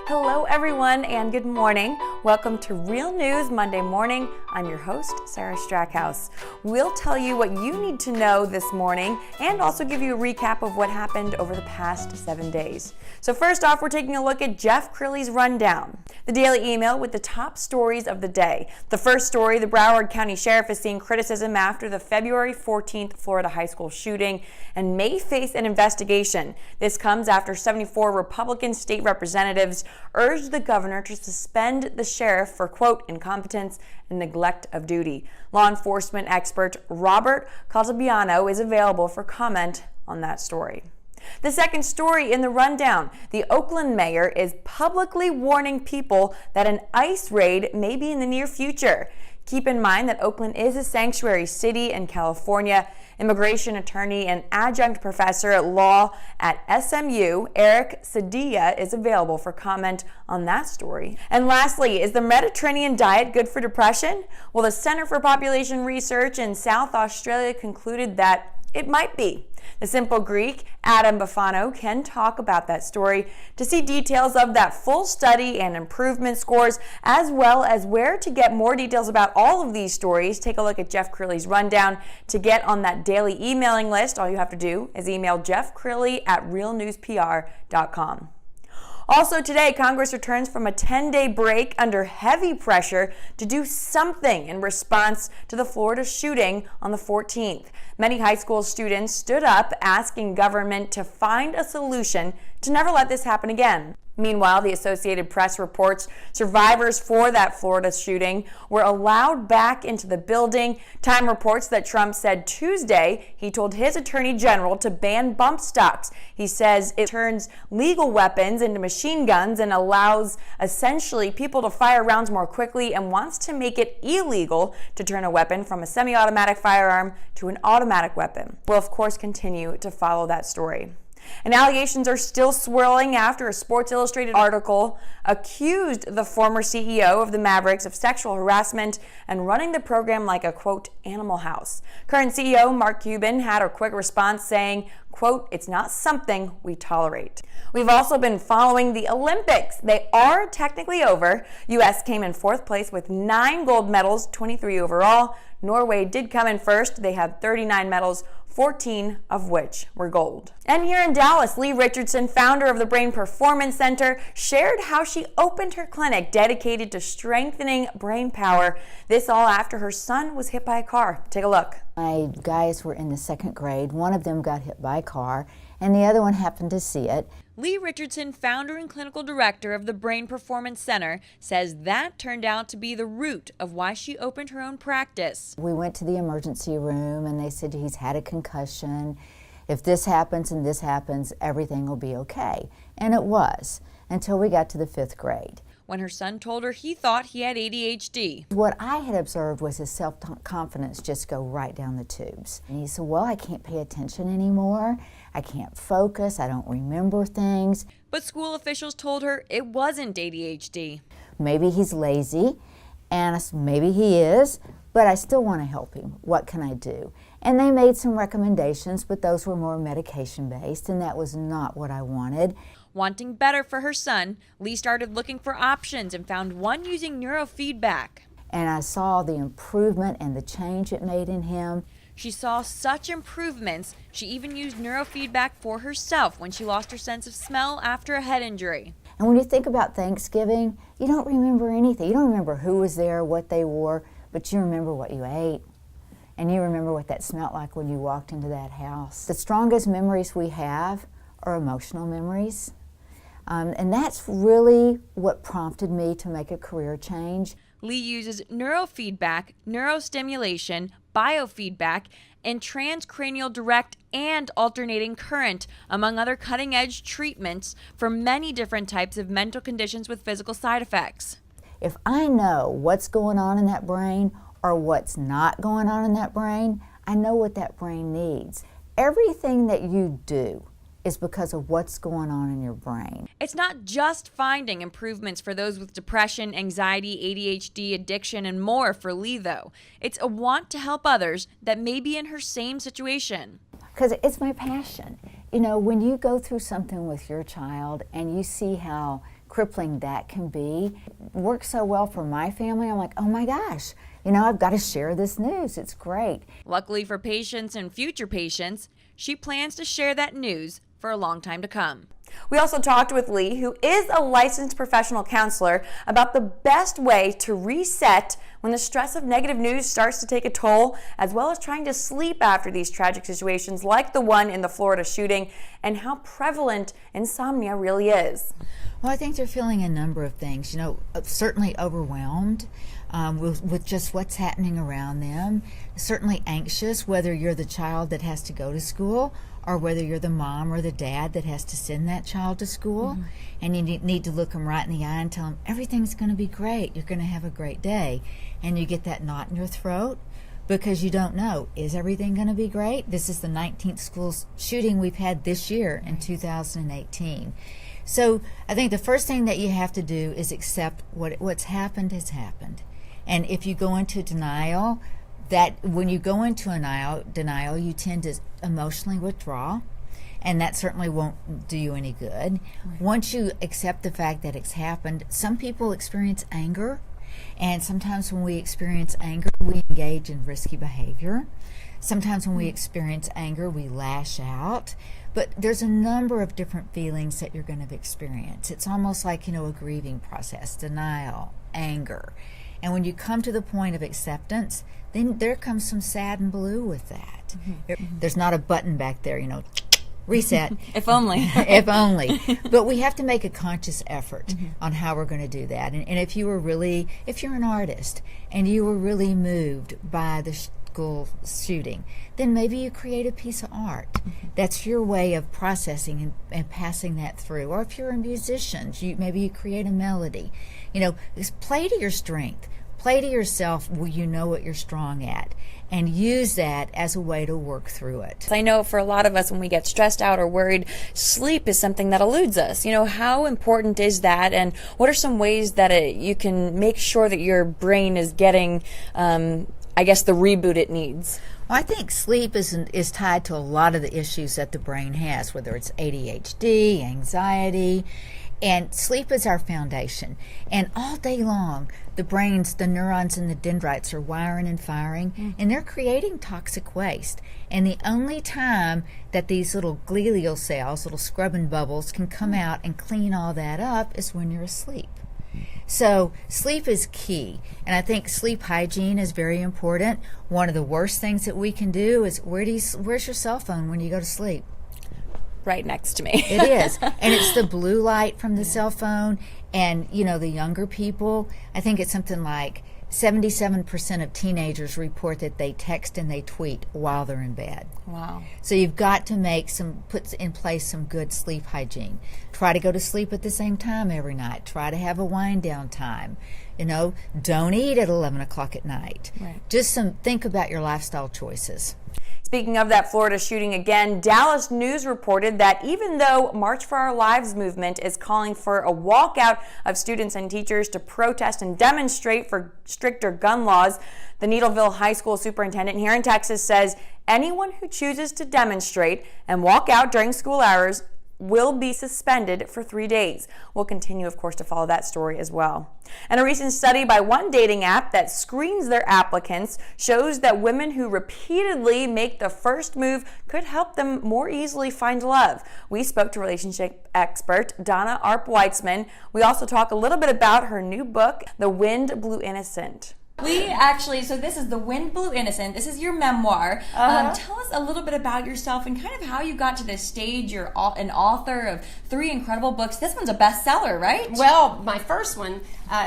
Hello everyone and good morning. Welcome to Real News Monday Morning. I'm your host, Sarah Strackhouse. We'll tell you what you need to know this morning and also give you a recap of what happened over the past 7 days. So first off, we're taking a look at Jeff Crilley's rundown, the daily email with the top stories of the day. The first story, the Broward County Sheriff is seeing criticism after the February 14th Florida high school shooting and may face an investigation. This comes after 74 Republican state representatives urged the governor to suspend the sheriff for, quote, incompetence and neglect of duty. Law enforcement expert Robert Caltabiano is available for comment on that story. The second story in the rundown, the Oakland mayor is publicly warning people that an ICE raid may be in the near future. Keep in mind that Oakland is a sanctuary city in California. Immigration attorney and adjunct professor at law at SMU, Eric Sadia, is available for comment on that story. And lastly, is the Mediterranean diet good for depression? Well, the Center for Population Research in South Australia concluded that it might be. The Simple Greek, Adam Bafano, can talk about that story. To see details of that full study and improvement scores, as well as where to get more details about all of these stories, take a look at Jeff Crilley's rundown. To get on that daily emailing list, all you have to do is email Jeff Crilley at realnewspr.com. Also today, Congress returns from a 10-day break under heavy pressure to do something in response to the Florida shooting on the 14th. Many high school students stood up asking government to find a solution to never let this happen again. Meanwhile, the Associated Press reports survivors for that Florida shooting were allowed back into the building. Time reports that Trump said Tuesday he told his attorney general to ban bump stocks. He says it turns legal weapons into machine guns and allows essentially people to fire rounds more quickly, and wants to make it illegal to turn a weapon from a semi-automatic firearm to an automatic weapon. We'll of course continue to follow that story. And allegations are still swirling after a Sports Illustrated article accused the former CEO of the Mavericks of sexual harassment and running the program like a, quote, animal house. Current CEO Mark Cuban had a quick response saying, quote, it's not something we tolerate. We've also been following the Olympics. They are technically over. U.S. came in fourth place with 9 gold medals, 23 overall. Norway did come in first. They had 39 medals, 14 of which were gold. And here in Dallas, Lee Richardson, founder of the Brain Performance Center, shared how she opened her clinic dedicated to strengthening brain power. This all after her son was hit by a car. Take a look. My guys were in the 2nd grade. One of them got hit by a car, and the other one happened to see it. Lee Richardson, founder and clinical director of the Brain Performance Center, says that turned out to be the root of why she opened her own practice. We went to the emergency room and they said he's had a concussion. If this happens and this happens, everything will be okay. And it was, until we got to the 5th grade. When her son told her he thought he had ADHD. What I had observed was his self-confidence just go right down the tubes. And he said, well, I can't pay attention anymore. I can't focus. I don't remember things. But school officials told her it wasn't ADHD. Maybe he's lazy, and maybe he is, but I still want to help him. What can I do? And they made some recommendations, but those were more medication-based, and that was not what I wanted. Wanting better for her son, Lee started looking for options and found one using neurofeedback. And I saw the improvement and the change it made in him. She saw such improvements, she even used neurofeedback for herself when she lost her sense of smell after a head injury. And when you think about Thanksgiving, you don't remember anything. You don't remember who was there, what they wore, but you remember what you ate. And you remember what that smelled like when you walked into that house. The strongest memories we have are emotional memories. And that's really what prompted me to make a career change. Lee uses neurofeedback, neurostimulation, biofeedback, and transcranial direct and alternating current, among other cutting-edge treatments for many different types of mental conditions with physical side effects. If I know what's going on in that brain or what's not going on in that brain, I know what that brain needs. Everything that you do is because of what's going on in your brain. It's not just finding improvements for those with depression, anxiety, ADHD, addiction, and more for Lee, though. It's a want to help others that may be in her same situation. Because it's my passion. You know, when you go through something with your child and you see how crippling that can be. It works so well for my family. I'm like, oh my gosh, I've got to share this news. It's great. Luckily for patients and future patients, she plans to share that news for a long time to come. We also talked with Lee, who is a licensed professional counselor, about the best way to reset when the stress of negative news starts to take a toll, as well as trying to sleep after these tragic situations like the one in the Florida shooting, and how prevalent insomnia really is. Well, I think they're feeling a number of things. Certainly overwhelmed with just what's happening around them. Certainly anxious, whether you're the child that has to go to school or whether you're the mom or the dad that has to send that child to school. Mm-hmm. And you need to look them right in the eye and tell them everything's going to be great. You're going to have a great day. And you get that knot in your throat because you don't know, is everything going to be great? This is the 19th school shooting we've had this year in 2018. So I think the first thing that you have to do is accept what's happened has happened. And if you go into denial, that when you go into denial, you tend to emotionally withdraw, and that certainly won't do you any good. Right. Once you accept the fact that it's happened, some people experience anger, and sometimes when we experience anger, we engage in risky behavior. Sometimes when we experience anger, we lash out. But there's a number of different feelings that you're going to experience. It's almost like, a grieving process, denial, anger. And when you come to the point of acceptance, then there comes some sad and blue with that. Mm-hmm. There's not a button back there, reset. If only. If only. But we have to make a conscious effort on how we're going to do that. And if you're an artist and you were really moved by the school shooting, then maybe you create a piece of art. Mm-hmm. That's your way of processing and passing that through. Or if you're a musician, maybe you create a melody. Just play to your strength. Play to yourself where you know what you're strong at, and use that as a way to work through it. I know for a lot of us, when we get stressed out or worried, sleep is something that eludes us. How important is that, and what are some ways that you can make sure that your brain is getting, the reboot it needs? Well, I think sleep is tied to a lot of the issues that the brain has, whether it's ADHD, anxiety. And sleep is our foundation. And all day long, the neurons and the dendrites are wiring and firing, and they're creating toxic waste. And the only time that these little glial cells, little scrubbing bubbles, can come out and clean all that up is when you're asleep. So sleep is key. And I think sleep hygiene is very important. One of the worst things that we can do is, where's your cell phone when you go to sleep? Right next to me. It is. And it's the blue light from the cell phone. And, the younger people, I think it's something like 77% of teenagers report that they text and they tweet while they're in bed. Wow. So you've got to put in place some good sleep hygiene. Try to go to sleep at the same time every night. Try to have a wind down time. Don't eat at 11 o'clock at night. Right. Just think about your lifestyle choices. Speaking of that Florida shooting again, Dallas News reported that even though March for Our Lives movement is calling for a walkout of students and teachers to protest and demonstrate for stricter gun laws, the Needleville High School superintendent here in Texas says anyone who chooses to demonstrate and walk out during school hours will be suspended for 3 days. We'll continue, of course, to follow that story as well. And a recent study by one dating app that screens their applicants shows that women who repeatedly make the first move could help them more easily find love. We spoke to relationship expert Donna Arp-Weitzman. We also talk a little bit about her new book, The Wind Blew Innocent. So this is The Wind Blew Innocent. This is your memoir. Tell us a little bit about yourself and kind of how you got to this stage. You're an author of 3 incredible books. This one's a bestseller, right? Well, my first one,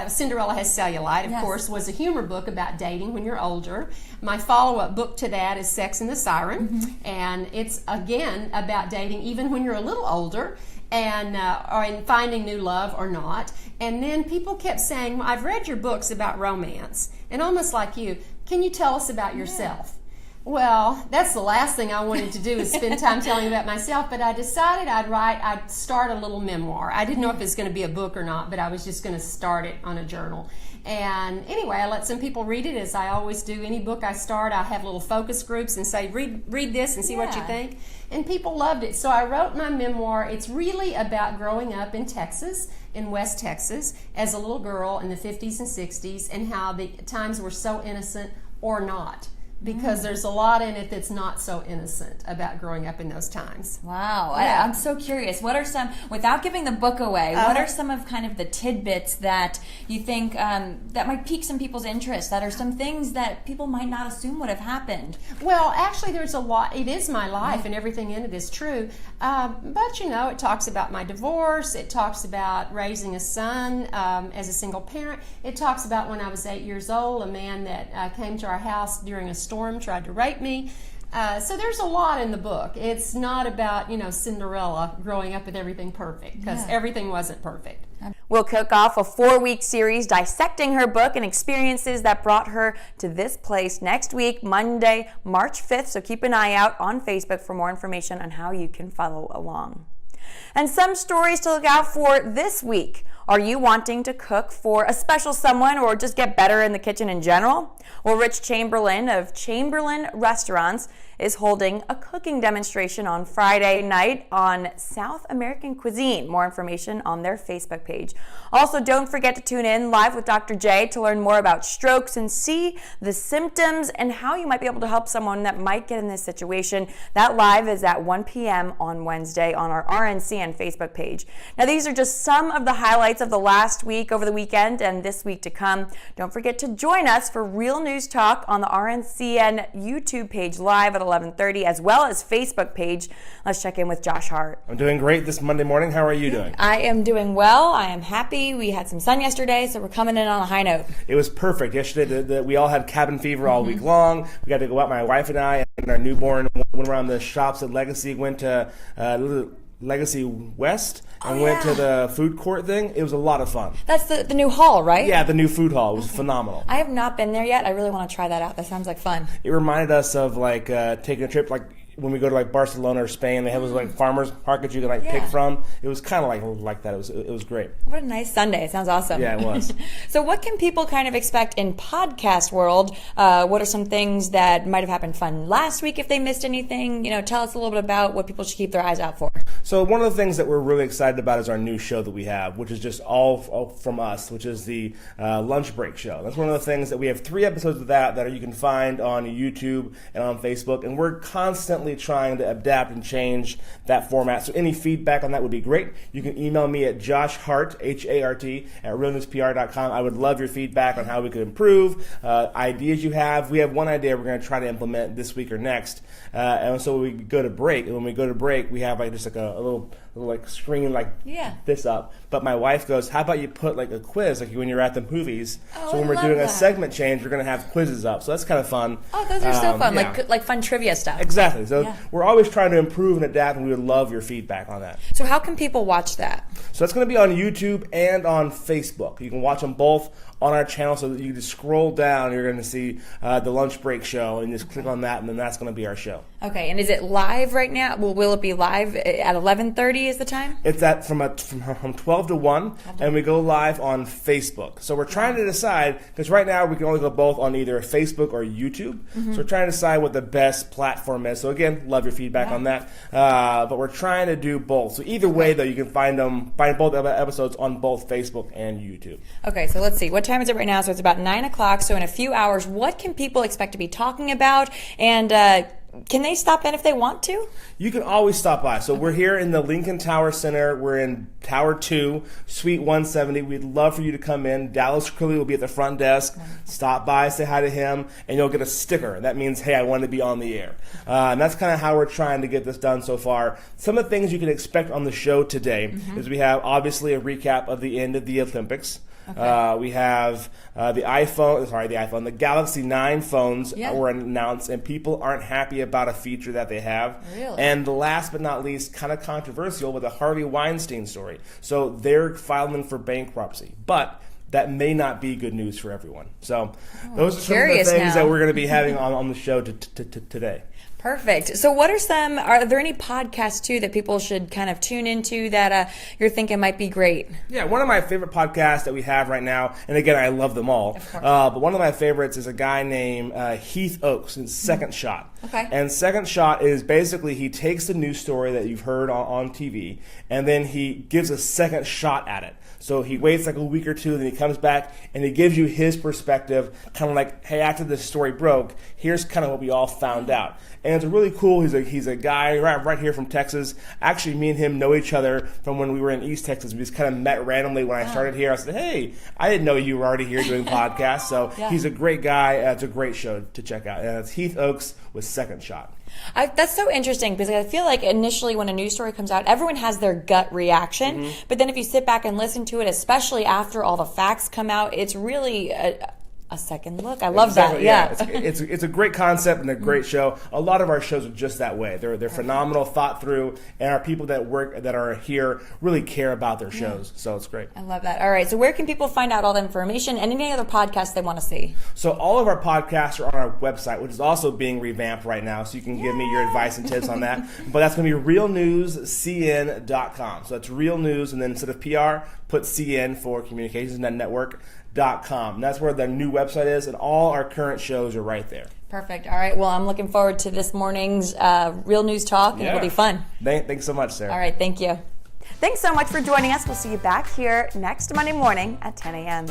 Cinderella Has Cellulite, of course, was a humor book about dating when you're older. My follow-up book to that is Sex and the Siren, and it's, again, about dating even when you're a little older, and or in finding new love or not. And then people kept saying, well, I've read your books about romance, and almost like you, can you tell us about yourself? Well, that's the last thing I wanted to do is spend time telling about myself, but I decided I'd start a little memoir. I didn't know if it was going to be a book or not, but I was just going to start it on a journal. And anyway, I let some people read it, as I always do. Any book I start, I have little focus groups and say, read this and see what you think. And people loved it. So I wrote my memoir. It's really about growing up in Texas, in West Texas, as a little girl in the 50s and 60s, and how the times were so innocent or not. Because there's a lot in it that's not so innocent about growing up in those times. Wow. Yeah. I'm so curious. What are some, without giving the book away, what are some of kind of the tidbits that you think that might pique some people's interest, that are some things that people might not assume would have happened? Well, actually, there's a lot. It is my life, and everything in it is true. But, it talks about my divorce. It talks about raising a son as a single parent. It talks about when I was 8 years old, a man that came to our house during a storm tried to rape me. So there's a lot in the book. It's not about, Cinderella growing up with everything perfect, because everything wasn't perfect. We'll kick off a 4-week series dissecting her book and experiences that brought her to this place next week, Monday, March 5th. So keep an eye out on Facebook for more information on how you can follow along. And some stories to look out for this week. Are you wanting to cook for a special someone or just get better in the kitchen in general? Well, Rich Chamberlain of Chamberlain Restaurants is holding a cooking demonstration on Friday night on South American cuisine. More information on their Facebook page. Also, don't forget to tune in live with Dr. J to learn more about strokes and see the symptoms and how you might be able to help someone that might get in this situation. That live is at 1 p.m. on Wednesday on our RNCN Facebook page. Now, these are just some of the highlights of the last week, over the weekend, and this week to come. Don't forget to join us for Real News Talk on the RNCN YouTube page live at 11:30, as well as Facebook page. Let's check in with Josh Hart. I'm doing great this Monday morning. How are you doing? I am doing well. I am happy. We had some sun yesterday, so we're coming in on a high note. It was perfect. Yesterday, we all had cabin fever all week long. We got to go out, my wife and I, and our newborn, went around the shops at Legacy, went to Legacy West, and went to the food court thing. It was a lot of fun. That's the new hall, right? Yeah, the new food hall. It was phenomenal. I have not been there yet. I really want to try that out. That sounds like fun. It reminded us of taking a trip, when we go to Barcelona or Spain. They have those farmers markets you can pick from. It was kind of like that. It was great. What a nice Sunday. It sounds awesome. Yeah, it was. So what can people kind of expect in podcast world? What are some things that might have happened fun last week if they missed anything? Tell us a little bit about what people should keep their eyes out for. So one of the things that we're really excited about is our new show that we have, which is just all from us, which is the Lunch Break Show. That's one of the things that we have 3 episodes of that you can find on YouTube and on Facebook, and we're constantly trying to adapt and change that format. So any feedback on that would be great. You can email me at joshhart, H-A-R-T, at realnewspr.com. I would love your feedback on how we could improve, ideas you have. We have one idea we're going to try to implement this week or next. And so we go to break, and when we go to break, we have a little screen this up. But my wife goes, how about you put a quiz when you're at the movies? So when we're doing a segment change, we're going to have quizzes up. So that's kind of fun. Oh, those are so fun. Yeah. Like fun trivia stuff. Exactly. So we're always trying to improve and adapt, and we would love your feedback on that. So how can people watch that? So that's going to be on YouTube and on Facebook. You can watch them both on our channel, so that you just scroll down, you're going to see the Lunch Break Show, and just click on that, and then that's going to be our show. Okay, and is it live right now? Will it be live at 11:30 is the time? It's from 12 to 1, and we go live on Facebook. So we're trying to decide, because right now we can only go both on either Facebook or YouTube. So we're trying to decide what the best platform is. So again, love your feedback on that. But we're trying to do both. So either way, though, you can find both episodes on both Facebook and YouTube. Okay, so let's see. What time is it right now? So it's about 9 o'clock. So in a few hours, what can people expect to be talking about? And can they stop in if they want to? You can always stop by. So we're here in the Lincoln Tower Center. We're in Tower 2, Suite 170. We'd love for you to come in. Jeff Crilley will be at the front desk. Stop by, say hi to him, and you'll get a sticker. That means, hey, I want to be on the air. And that's kind of how we're trying to get this done so far. Some of the things you can expect on the show today is we have, obviously, a recap of the end of the Olympics. Okay. We have the Galaxy 9 phones were announced, and people aren't happy about a feature that they have. Really? And last but not least, kind of controversial with the Harvey Weinstein story. So they're filing for bankruptcy. But that may not be good news for everyone. So those are some of the curious things now. that we're going to be having on the show today. Perfect. So what are there any podcasts too that people should kind of tune into that you're thinking might be great? Yeah, one of my favorite podcasts that we have right now, and again, I love them all, but one of my favorites is a guy named Heath Oaks, and Second Shot. Okay. And Second Shot is basically he takes the news story that you've heard on TV, and then he gives a second shot at it. So he waits like a week or two, then he comes back and he gives you his perspective, kind of like, hey, after this story broke, here's kind of what we all found out. And it's really cool. He's a guy right here from Texas. Actually, me and him know each other from when we were in East Texas. We just kind of met randomly when I started here. I said, hey, I didn't know you were already here doing podcasts. So he's a great guy. It's a great show to check out. And it's Heath Oaks with Second Shot. That's so interesting because I feel like initially when a news story comes out, everyone has their gut reaction. But then if you sit back and listen to it, especially after all the facts come out, it's really a second look. I love that. Yeah. It's a great concept and a great show. A lot of our shows are just that way. They're phenomenal, thought through, and our people that are here really care about their shows. So it's great. I love that. All right. So where can people find out all the information and any other podcasts they want to see? So all of our podcasts are on our website, which is also being revamped right now. So you can give me your advice and tips on that. But that's going to be realnewscn.com. So that's real news, and then instead of PR, put CN for Communications Network.com. That's where the new website is, and all our current shows are right there. Perfect. All right. Well, I'm looking forward to this morning's Real News Talk, and it'll be fun. Thanks so much, Sarah. All right. Thank you. Thanks so much for joining us. We'll see you back here next Monday morning at 10 a.m.